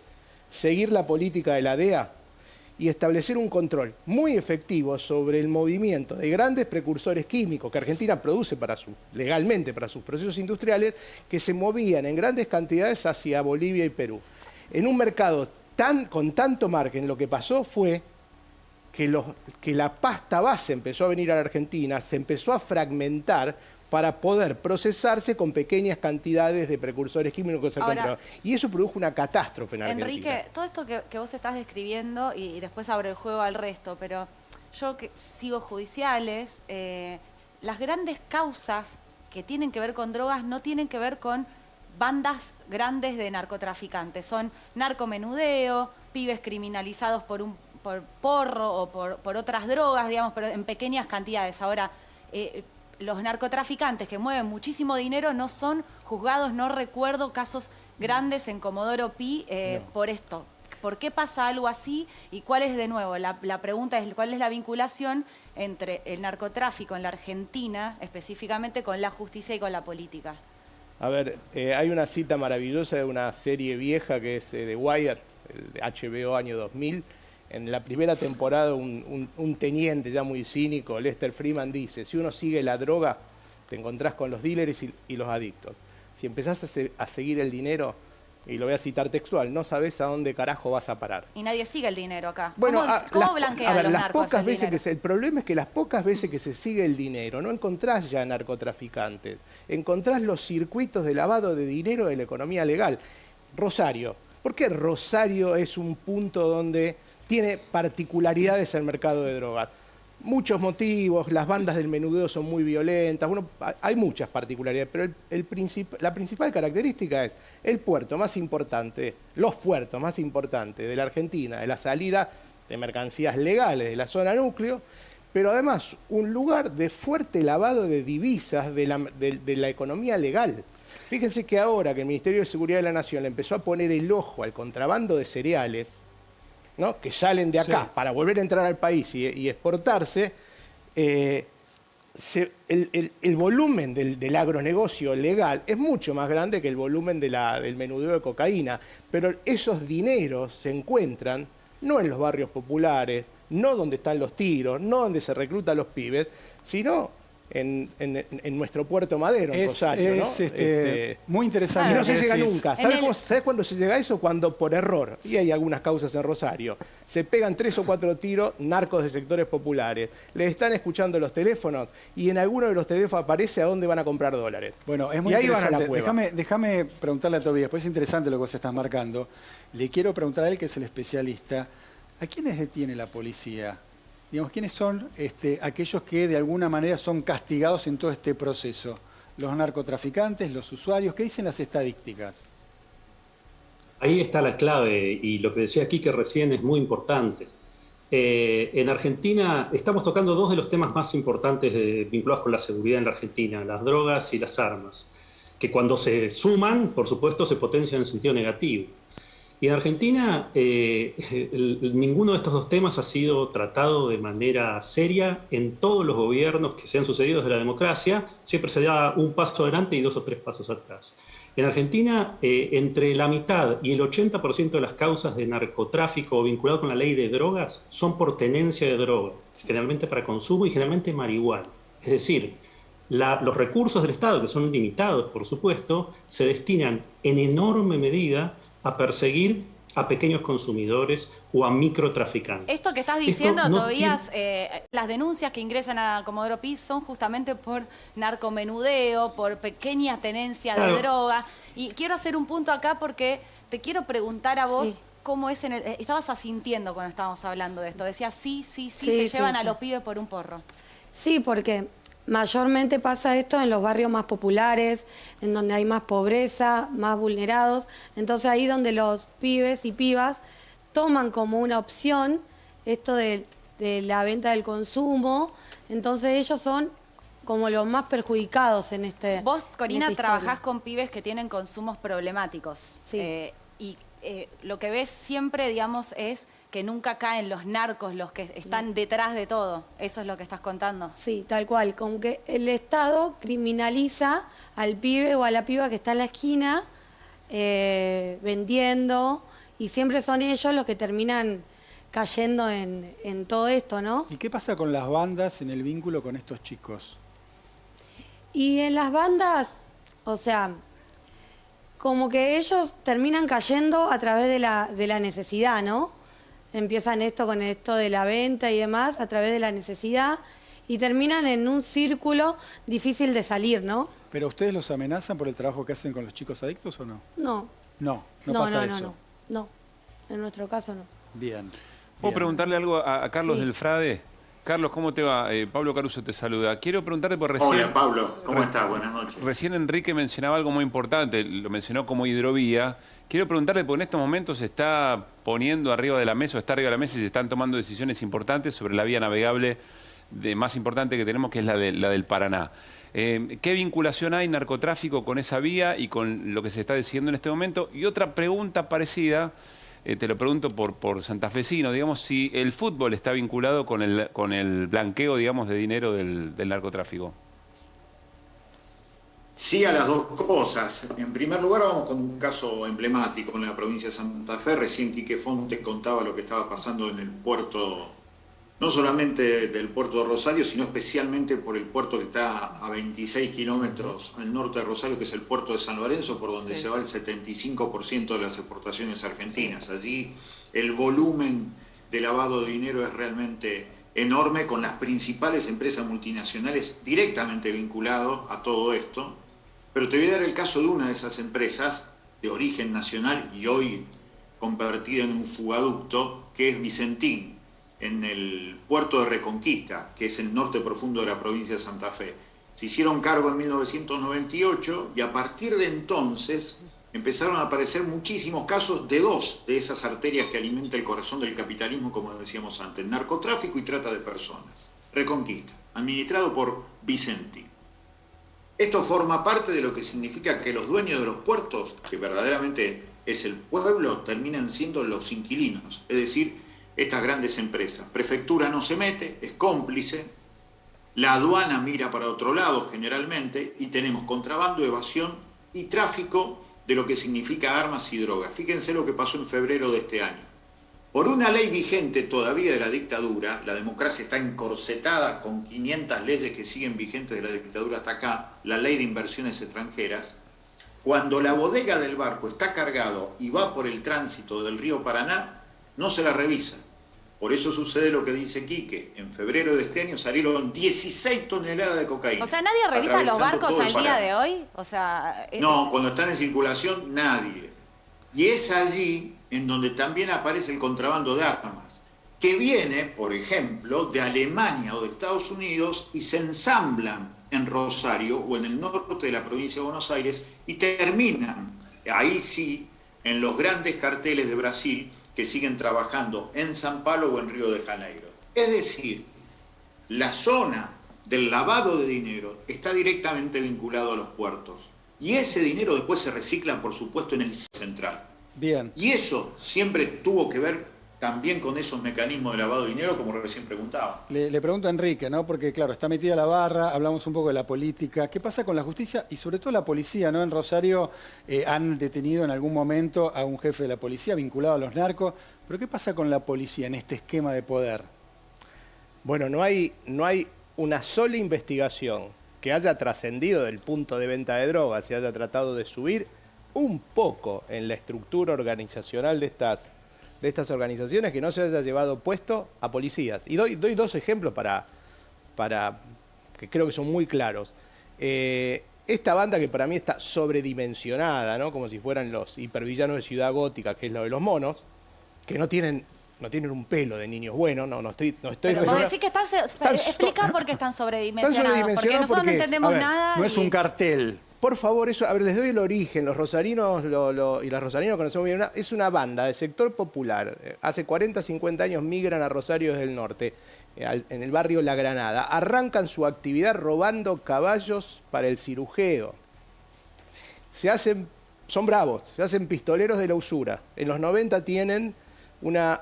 seguir la política de la DEA y establecer un control muy efectivo sobre el movimiento de grandes precursores químicos que Argentina produce legalmente para sus procesos industriales, que se movían en grandes cantidades hacia Bolivia y Perú. En un mercado con tanto margen, lo que pasó fue que la pasta base empezó a venir a la Argentina, se empezó a fragmentar para poder procesarse con pequeñas cantidades de precursores químicos que se encontraban. Y eso produjo una catástrofe en Argentina. Enrique, todo esto que vos estás describiendo, y después abro el juego al resto, pero yo que sigo judiciales, las grandes causas que tienen que ver con drogas no tienen que ver con bandas grandes de narcotraficantes. Son narcomenudeo, pibes criminalizados por porro o por otras drogas, digamos, pero en pequeñas cantidades. Ahora, los narcotraficantes que mueven muchísimo dinero no son juzgados, no recuerdo casos grandes en Comodoro Pi por esto. ¿Por qué pasa algo así? Y cuál es, de nuevo, la pregunta es cuál es la vinculación entre el narcotráfico en la Argentina, específicamente con la justicia y con la política. A ver, hay una cita maravillosa de una serie vieja que es The Wire, de HBO año 2000. En la primera temporada un teniente ya muy cínico, Lester Freeman, dice: si uno sigue la droga, te encontrás con los dealers y los adictos. Si empezás a seguir el dinero, y lo voy a citar textual, no sabés a dónde carajo vas a parar. Y nadie sigue el dinero acá. Bueno, ¿Cómo blanquean los narcos el dinero? El problema es que las pocas veces que se sigue el dinero, no encontrás ya narcotraficantes, encontrás los circuitos de lavado de dinero de la economía legal. Rosario. ¿Por qué Rosario es un punto donde tiene particularidades el mercado de drogas? Muchos motivos, las bandas del menudeo son muy violentas, bueno, hay muchas particularidades, pero la principal característica es el puerto más importante, los puertos más importantes de la Argentina, de la salida de mercancías legales de la zona núcleo, pero además un lugar de fuerte lavado de divisas de la economía legal. Fíjense que ahora que el Ministerio de Seguridad de la Nación le empezó a poner el ojo al contrabando de cereales, ¿no?, que salen de acá para volver a entrar al país y exportarse, el volumen del agronegocio legal es mucho más grande que el volumen del menudeo de cocaína, pero esos dineros se encuentran no en los barrios populares, no donde están los tiros, no donde se reclutan los pibes, sino en nuestro Puerto Madero, en Rosario, ¿no? Muy interesante. Y no se llega nunca. ¿Sabes cuándo se llega a eso? Cuando por error, y hay algunas causas en Rosario, se pegan 3 o 4 tiros narcos de sectores populares, les están escuchando los teléfonos y en alguno de los teléfonos aparece a dónde van a comprar dólares. Bueno, es muy interesante. Déjame preguntarle a Tobías, pues es interesante lo que vos estás marcando. Le quiero preguntar a él, que es el especialista, ¿A quiénes detiene la policía? Digamos, ¿quiénes son aquellos que de alguna manera son castigados en todo este proceso? ¿Los narcotraficantes, los usuarios? ¿Qué dicen las estadísticas? Ahí está la clave, y lo que decía aquí que recién es muy importante. En Argentina estamos tocando dos de los temas más importantes vinculados con la seguridad en la Argentina, las drogas y las armas, que cuando se suman, por supuesto, se potencian en el sentido negativo. Y en Argentina ninguno de estos dos temas ha sido tratado de manera seria en todos los gobiernos que se han sucedido desde la democracia. Siempre se da un paso adelante y 2 o 3 pasos atrás. En Argentina, entre la mitad y el 80% de las causas de narcotráfico vinculadas con la ley de drogas son por tenencia de droga, generalmente para consumo y generalmente marihuana. Es decir, los recursos del Estado, que son limitados, por supuesto, se destinan en enorme medida a perseguir a pequeños consumidores o a microtraficantes. Esto que estás diciendo, Tobías, las denuncias que ingresan a Comodoro Pi son justamente por narcomenudeo, por pequeñas tenencias de droga. Y quiero hacer un punto acá porque te quiero preguntar a vos cómo es estabas asintiendo cuando estábamos hablando de esto. Decías se llevan a los pibes por un porro. Sí, porque mayormente pasa esto en los barrios más populares, en donde hay más pobreza, más vulnerados. Entonces ahí donde los pibes y pibas toman como una opción esto de la venta del consumo. Entonces ellos son como los más perjudicados en este. Vos, Corina, trabajás con pibes que tienen consumos problemáticos. Sí. Lo que ves siempre, digamos, es que nunca caen los narcos, los que están detrás de todo. Eso es lo que estás contando. Sí, tal cual. Como que el Estado criminaliza al pibe o a la piba que está en la esquina vendiendo, y siempre son ellos los que terminan cayendo en todo esto, ¿no? ¿Y qué pasa con las bandas en el vínculo con estos chicos? Y en las bandas, o sea, como que ellos terminan cayendo a través de la necesidad, ¿no? Empiezan con esto de la venta y demás a través de la necesidad y terminan en un círculo difícil de salir, ¿no? ¿Pero ustedes los amenazan por el trabajo que hacen con los chicos adictos o no? No. No pasa eso. No, en nuestro caso no. Bien. ¿Puedo preguntarle algo a Carlos del Frade? Carlos, ¿cómo te va? Pablo Caruso te saluda. Quiero preguntarte por recién... Hola, Pablo. ¿Cómo estás? Buenas noches. Recién Enrique mencionaba algo muy importante, lo mencionó como hidrovía. Quiero preguntarle, porque en estos momentos se está poniendo arriba de la mesa, o está arriba de la mesa, y se están tomando decisiones importantes sobre la vía navegable más importante que tenemos, que es la del Paraná. ¿Qué vinculación hay narcotráfico con esa vía y con lo que se está decidiendo en este momento? Y otra pregunta parecida, te lo pregunto por santafesino, digamos, si el fútbol está vinculado con el blanqueo, digamos, de dinero del narcotráfico. Sí, a las dos cosas. En primer lugar, vamos con un caso emblemático en la provincia de Santa Fe. Recién Quique Fonte contaba lo que estaba pasando en el puerto, no solamente del puerto de Rosario, sino especialmente por el puerto que está a 26 kilómetros al norte de Rosario, que es el puerto de San Lorenzo, por donde se va el 75% de las exportaciones argentinas. Allí el volumen de lavado de dinero es realmente enorme, con las principales empresas multinacionales directamente vinculadas a todo esto. Pero te voy a dar el caso de una de esas empresas de origen nacional y hoy convertida en un fugaducto, que es Vicentín, en el puerto de Reconquista, que es el norte profundo de la provincia de Santa Fe. Se hicieron cargo en 1998 y a partir de entonces empezaron a aparecer muchísimos casos de dos de esas arterias que alimenta el corazón del capitalismo, como decíamos antes, narcotráfico y trata de personas. Reconquista, administrado por Vicentín. Esto forma parte de lo que significa que los dueños de los puertos, que verdaderamente es el pueblo, terminan siendo los inquilinos, es decir, estas grandes empresas. Prefectura no se mete, es cómplice, la aduana mira para otro lado generalmente, y tenemos contrabando, evasión y tráfico de lo que significa armas y drogas. Fíjense lo que pasó en febrero de este año. Por una ley vigente todavía de la dictadura, la democracia está encorsetada con 500 leyes que siguen vigentes de la dictadura hasta acá, la ley de inversiones extranjeras. Cuando la bodega del barco está cargado y va por el tránsito del río Paraná, no se la revisa. Por eso sucede lo que dice Quique. En febrero de este año salieron 16 toneladas de cocaína. O sea, ¿nadie revisa los barcos al día de hoy? O sea, no, cuando están en circulación, nadie. Y es allí en donde también aparece el contrabando de armas. que viene, por ejemplo, de Alemania o de Estados Unidos y se ensamblan en Rosario o en el norte de la provincia de Buenos Aires y terminan, ahí sí, en los grandes carteles de Brasil que siguen trabajando en San Pablo o en Río de Janeiro. Es decir, la zona del lavado de dinero está directamente vinculado a los puertos. Y ese dinero después se recicla, por supuesto, en el central. Bien. Y eso siempre tuvo que ver también con esos mecanismos de lavado de dinero, como recién preguntaba. Le pregunto a Enrique, ¿no? Porque, claro, está metida la barra, hablamos un poco de la política. ¿Qué pasa con la justicia y sobre todo la policía, ¿no? En Rosario han detenido en algún momento a un jefe de la policía vinculado a los narcos. ¿Pero qué pasa con la policía en este esquema de poder? Bueno, no hay una sola investigación que haya trascendido del punto de venta de drogas y haya tratado de subir un poco en la estructura organizacional de estas organizaciones que no se haya llevado puesto a policías. Y doy dos ejemplos para que creo que son muy claros. Esta banda que para mí está sobredimensionada, ¿no? Como si fueran los hipervillanos de Ciudad Gótica, que es lo de los monos, que no tienen un pelo de niños buenos, no estoy... Pero vos decís que explica por qué están sobredimensionados, porque nosotros no entendemos nada. No es un cartel. Por favor, eso, a ver, les doy el origen. Los rosarinos y las rosarinas conocemos bien. Es una banda del sector popular. Hace 40, 50 años migran a Rosario desde el norte, en el barrio La Granada. Arrancan su actividad robando caballos para el cirujeo. Son bravos, se hacen pistoleros de la usura. En los 90 tienen una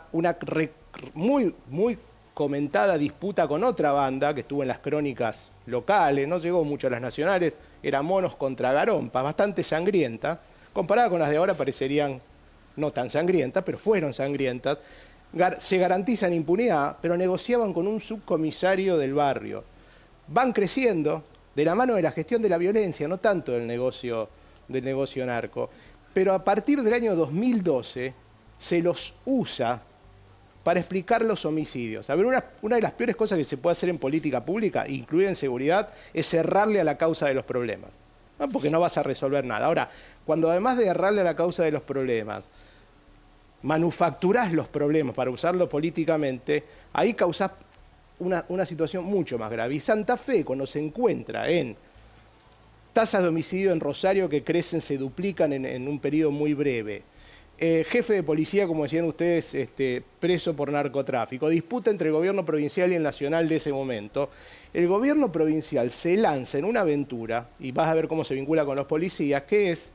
muy comentada disputa con otra banda que estuvo en las crónicas locales, no llegó mucho a las nacionales, era Monos contra Garompas, bastante sangrienta, comparada con las de ahora parecerían no tan sangrientas, pero fueron sangrientas. Se garantizan impunidad, pero negociaban con un subcomisario del barrio. Van creciendo de la mano de la gestión de la violencia, no tanto del negocio narco, pero a partir del año 2012 se los usa para explicar los homicidios. A ver, una de las peores cosas que se puede hacer en política pública, incluida en seguridad, es cerrarle a la causa de los problemas. ¿No? Porque no vas a resolver nada. Ahora, cuando además de errarle a la causa de los problemas, manufacturás los problemas para usarlos políticamente, ahí causás una situación mucho más grave. Y Santa Fe, cuando se encuentra en tasas de homicidio en Rosario que crecen, se duplican en un periodo muy breve, jefe de policía, como decían ustedes, preso por narcotráfico, disputa entre el gobierno provincial y el nacional de ese momento. El gobierno provincial se lanza en una aventura, y vas a ver cómo se vincula con los policías, que es: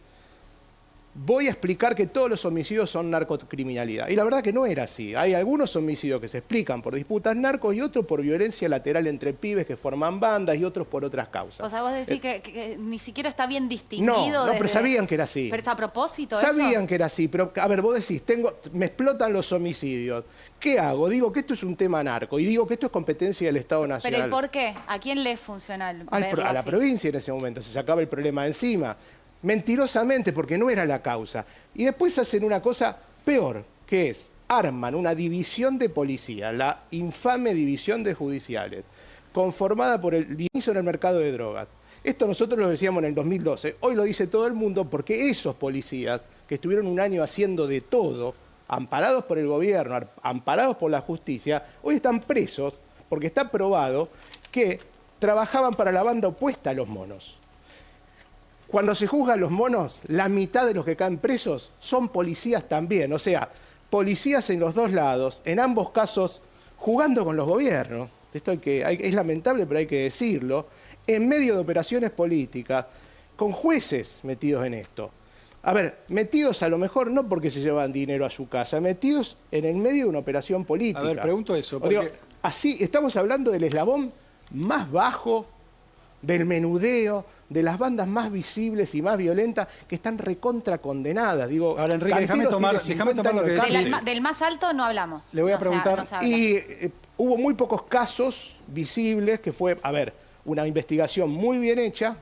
voy a explicar que todos los homicidios son narcocriminalidad. Y la verdad que no era así. Hay algunos homicidios que se explican por disputas narcos y otros por violencia lateral entre pibes que forman bandas y otros por otras causas. O sea, vos decís que ni siquiera está bien distinguido. No, pero sabían que era así. ¿Pero es a propósito Sabían que era así, pero a ver, vos decís, me explotan los homicidios. ¿Qué hago? Digo que esto es un tema narco y digo que esto es competencia del Estado Nacional. ¿Pero y por qué? ¿A quién le es funcional? A la provincia en ese momento, se sacaba el problema de encima. Mentirosamente, porque no era la causa. Y después hacen una cosa peor, que es, arman una división de policía, la infame división de judiciales, conformada por el inicio en el mercado de drogas. Esto nosotros lo decíamos en el 2012, hoy lo dice todo el mundo, porque esos policías, que estuvieron un año haciendo de todo, amparados por el gobierno, amparados por la justicia, hoy están presos, porque está probado que trabajaban para la banda opuesta a los monos. Cuando se juzgan los monos, la mitad de los que caen presos son policías también. O sea, policías en los dos lados, en ambos casos jugando con los gobiernos. Esto es lamentable, pero hay que decirlo. En medio de operaciones políticas, con jueces metidos en esto. A ver, metidos a lo mejor no porque se llevan dinero a su casa, metidos en el medio de una operación política. A ver, pregunto eso. Porque... Digo, así, estamos hablando del eslabón más bajo, del menudeo, de las bandas más visibles y más violentas que están recontra condenadas. Digo, ahora, Enrique, déjame tomar lo que decís. Del más alto no hablamos. Le voy a preguntar. Hubo muy pocos casos visibles que fue, a ver, una investigación muy bien hecha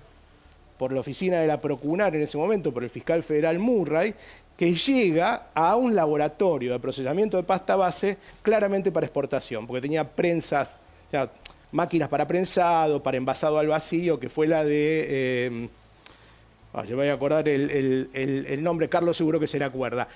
por la oficina de la Procunar en ese momento, por el fiscal federal Murray, que llega a un laboratorio de procesamiento de pasta base claramente para exportación, porque tenía prensas, o sea, máquinas para prensado, para envasado al vacío, que fue la de... yo me voy a acordar el nombre, Carlos seguro que se le acuerda.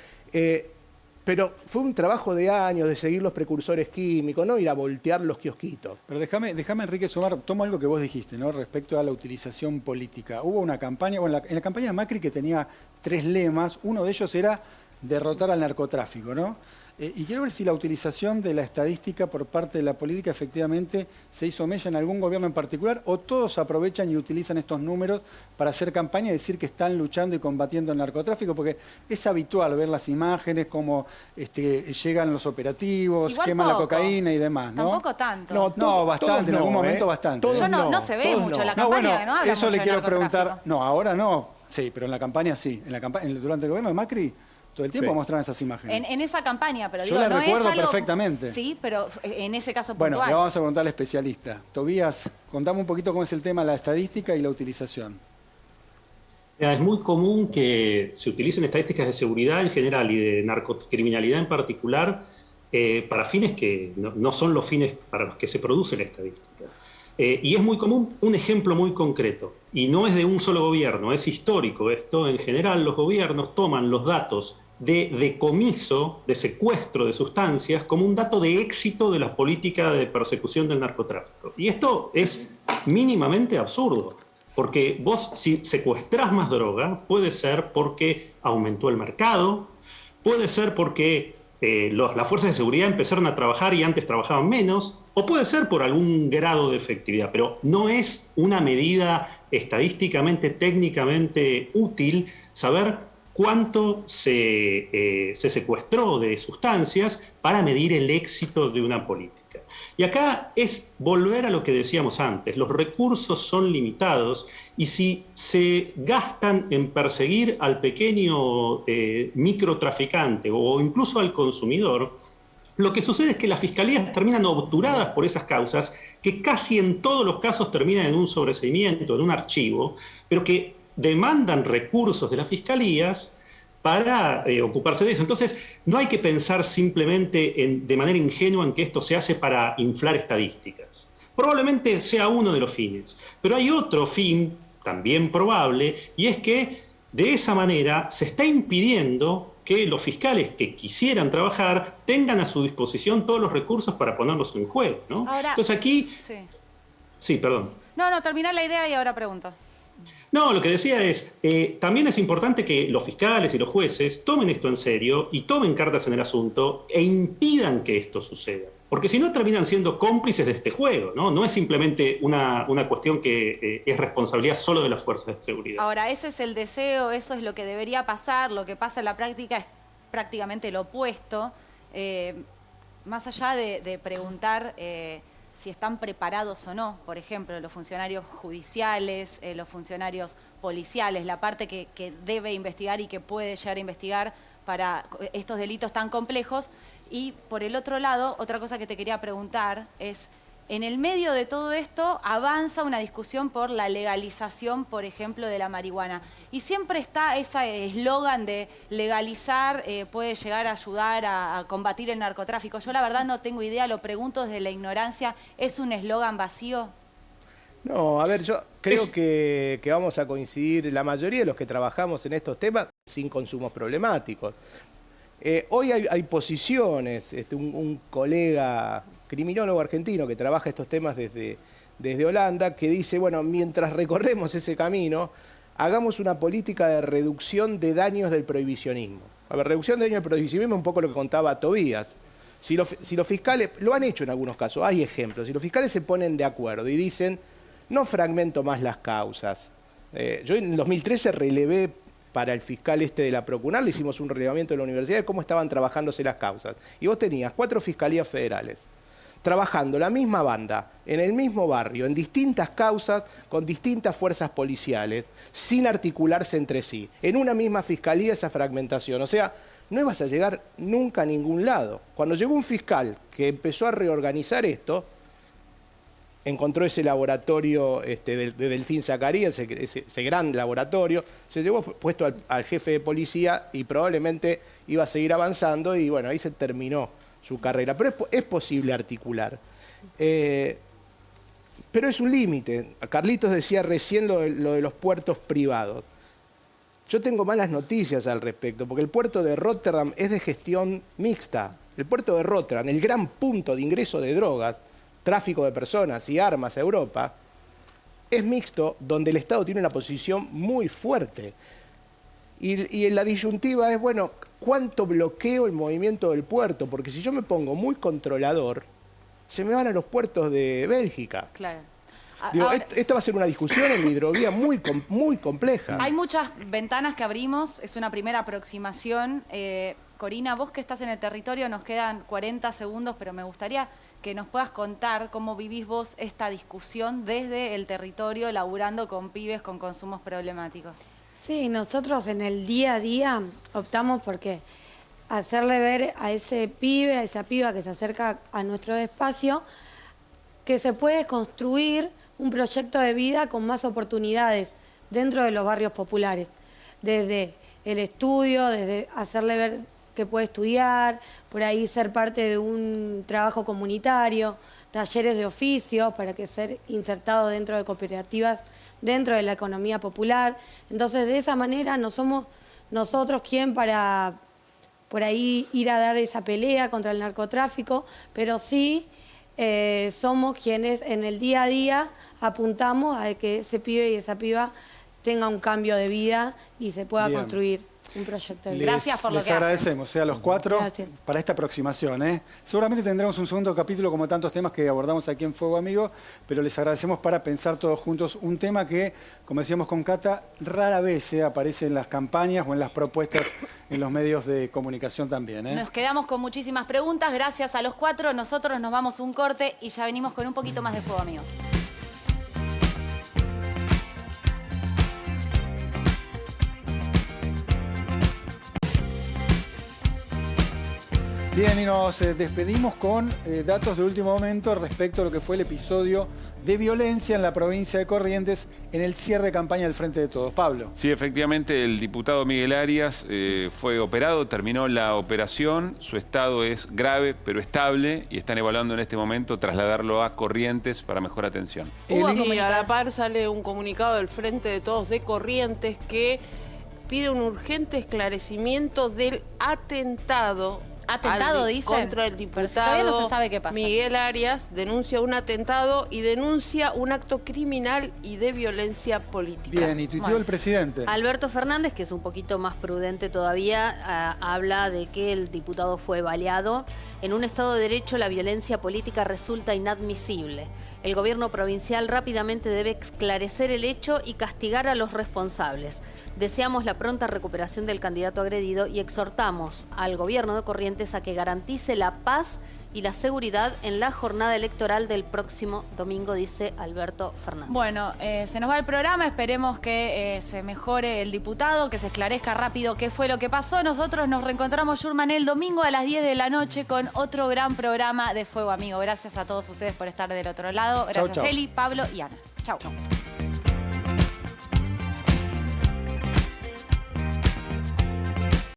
Pero fue un trabajo de años de seguir los precursores químicos, no ir a voltear los kiosquitos. Pero déjame, Enrique, sumar, tomo algo que vos dijiste, ¿no? Respecto a la utilización política. Hubo una campaña, bueno, en la campaña de Macri que tenía 3 lemas, uno de ellos era derrotar al narcotráfico, ¿no? Y quiero ver si la utilización de la estadística por parte de la política efectivamente se hizo mella en algún gobierno en particular, o todos aprovechan y utilizan estos números para hacer campaña y decir que están luchando y combatiendo el narcotráfico, porque es habitual ver las imágenes, cómo llegan los operativos, igual queman la cocaína y demás, ¿no? Tampoco tanto. No, bastante, en algún momento bastante. No se ve mucho la campaña, ¿no? Eso le quiero preguntar. No, ahora no. Sí, pero en la campaña sí. Durante el gobierno de Macri todo el tiempo mostraban esas imágenes. En esa campaña, pero digo, yo la no recuerdo es algo... perfectamente. Sí, pero en ese caso puntual. Bueno, le vamos a preguntar al especialista. Tobías, contame un poquito cómo es el tema de la estadística y la utilización. Es muy común que se utilicen estadísticas de seguridad en general y de narcocriminalidad en particular para fines que no son los fines para los que se produce la estadística. Y es muy común un ejemplo muy concreto, y no es de un solo gobierno, es histórico esto. En general, los gobiernos toman los datos de decomiso, de secuestro de sustancias, como un dato de éxito de la política de persecución del narcotráfico. Y esto es mínimamente absurdo, porque vos, si secuestrás más droga, puede ser porque aumentó el mercado, puede ser porque las fuerzas de seguridad empezaron a trabajar y antes trabajaban menos, o puede ser por algún grado de efectividad, pero no es una medida estadísticamente, técnicamente útil saber cuánto se secuestró de sustancias para medir el éxito de una política. Y acá es volver a lo que decíamos antes, los recursos son limitados y si se gastan en perseguir al pequeño microtraficante o incluso al consumidor, lo que sucede es que las fiscalías terminan obturadas por esas causas que casi en todos los casos terminan en un sobreseimiento, en un archivo, pero que demandan recursos de las fiscalías para ocuparse de eso. Entonces, no hay que pensar simplemente de manera ingenua en que esto se hace para inflar estadísticas. Probablemente sea uno de los fines, pero hay otro fin también probable, y es que de esa manera se está impidiendo que los fiscales que quisieran trabajar tengan a su disposición todos los recursos para ponerlos en juego, ¿no? Ahora, entonces aquí... Sí, perdón. No, terminar la idea y ahora pregunto. No, lo que decía es, también es importante que los fiscales y los jueces tomen esto en serio y tomen cartas en el asunto e impidan que esto suceda. Porque si no terminan siendo cómplices de este juego, ¿no? No es simplemente una cuestión que es responsabilidad solo de las fuerzas de seguridad. Ahora, ese es el deseo, eso es lo que debería pasar, lo que pasa en la práctica es prácticamente lo opuesto. Más allá de preguntar si están preparados o no, por ejemplo, los funcionarios judiciales, los funcionarios policiales, la parte que debe investigar y que puede llegar a investigar para estos delitos tan complejos. Y por el otro lado, otra cosa que te quería preguntar es, en el medio de todo esto avanza una discusión por la legalización, por ejemplo, de la marihuana. Y siempre está ese eslogan de legalizar puede llegar a ayudar a combatir el narcotráfico. Yo la verdad no tengo idea, lo pregunto desde la ignorancia. ¿Es un eslogan vacío? No, a ver, yo creo que vamos a coincidir la mayoría de los que trabajamos en estos temas sin consumos problemáticos. Hoy hay posiciones, un colega criminólogo argentino que trabaja estos temas desde Holanda, que dice, bueno, mientras recorremos ese camino, hagamos una política de reducción de daños del prohibicionismo. A ver, reducción de daños del prohibicionismo es un poco lo que contaba Tobías. Si los fiscales, lo han hecho en algunos casos, hay ejemplos, si los fiscales se ponen de acuerdo y dicen, no fragmento más las causas. Yo en 2013 relevé para el fiscal de la Procunal, le hicimos un relevamiento de la universidad de cómo estaban trabajándose las causas. Y vos tenías 4 fiscalías federales trabajando la misma banda, en el mismo barrio, en distintas causas, con distintas fuerzas policiales, sin articularse entre sí. En una misma fiscalía esa fragmentación. O sea, no ibas a llegar nunca a ningún lado. Cuando llegó un fiscal que empezó a reorganizar esto, encontró ese laboratorio de Delfín Zacarías, ese gran laboratorio, se llevó puesto al jefe de policía y probablemente iba a seguir avanzando y bueno, ahí se terminó su carrera. Pero es posible articular. Pero es un límite. Carlitos decía recién lo de los puertos privados. Yo tengo malas noticias al respecto, porque el puerto de Rotterdam es de gestión mixta. El puerto de Rotterdam, el gran punto de ingreso de drogas, tráfico de personas y armas a Europa, es mixto, donde el Estado tiene una posición muy fuerte. Y la disyuntiva es, bueno, ¿cuánto bloqueo el movimiento del puerto? Porque si yo me pongo muy controlador, se me van a los puertos de Bélgica. Claro. Digo, esta va a ser una discusión en la hidrovía muy compleja. Hay muchas ventanas que abrimos, es una primera aproximación. Corina, vos que estás en el territorio, nos quedan 40 segundos, pero me gustaría que nos puedas contar cómo vivís vos esta discusión desde el territorio, laburando con pibes con consumos problemáticos. Sí, nosotros en el día a día optamos porque hacerle ver a ese pibe, a esa piba que se acerca a nuestro espacio, que se puede construir un proyecto de vida con más oportunidades dentro de los barrios populares. Desde el estudio, desde hacerle ver que puede estudiar, por ahí ser parte de un trabajo comunitario, talleres de oficios para que ser insertado dentro de cooperativas, dentro de la economía popular. Entonces, de esa manera no somos nosotros quien para por ahí ir a dar esa pelea contra el narcotráfico, pero sí somos quienes en el día a día apuntamos a que ese pibe y esa piba tenga un cambio de vida y se pueda construir un proyecto de vida. Gracias por lo que les agradecemos a los cuatro para esta aproximación. Seguramente tendremos un segundo capítulo como tantos temas que abordamos aquí en Fuego Amigo, pero les agradecemos para pensar todos juntos un tema que, como decíamos con Cata, rara vez aparece en las campañas o en las propuestas en los medios de comunicación también. Nos quedamos con muchísimas preguntas, gracias a los cuatro. Nosotros nos vamos un corte y ya venimos con un poquito más de Fuego Amigo. Bien, y nos despedimos con datos de último momento respecto a lo que fue el episodio de violencia en la provincia de Corrientes en el cierre de campaña del Frente de Todos. Pablo. Sí, efectivamente, el diputado Miguel Arias fue operado, terminó la operación, su estado es grave pero estable y están evaluando en este momento trasladarlo a Corrientes para mejor atención. Y a la par sale un comunicado del Frente de Todos de Corrientes que pide un urgente esclarecimiento del atentado dicen, contra el diputado no se sabe qué pasa. Miguel Arias. Denuncia un atentado y denuncia un acto criminal y de violencia política. Bien, y tuiteó el presidente. Alberto Fernández, que es un poquito más prudente todavía, habla de que el diputado fue baleado. En un Estado de Derecho la violencia política resulta inadmisible. El gobierno provincial rápidamente debe esclarecer el hecho y castigar a los responsables. Deseamos la pronta recuperación del candidato agredido y exhortamos al gobierno de Corrientes a que garantice la paz y la seguridad en la jornada electoral del próximo domingo, dice Alberto Fernández. Bueno, se nos va el programa, esperemos que se mejore el diputado, que se esclarezca rápido qué fue lo que pasó. Nosotros nos reencontramos, Yurman, el domingo a las 10 de la noche con otro gran programa de Fuego Amigo. Gracias a todos ustedes por estar del otro lado. Gracias, Eli, Pablo y Ana. Chau.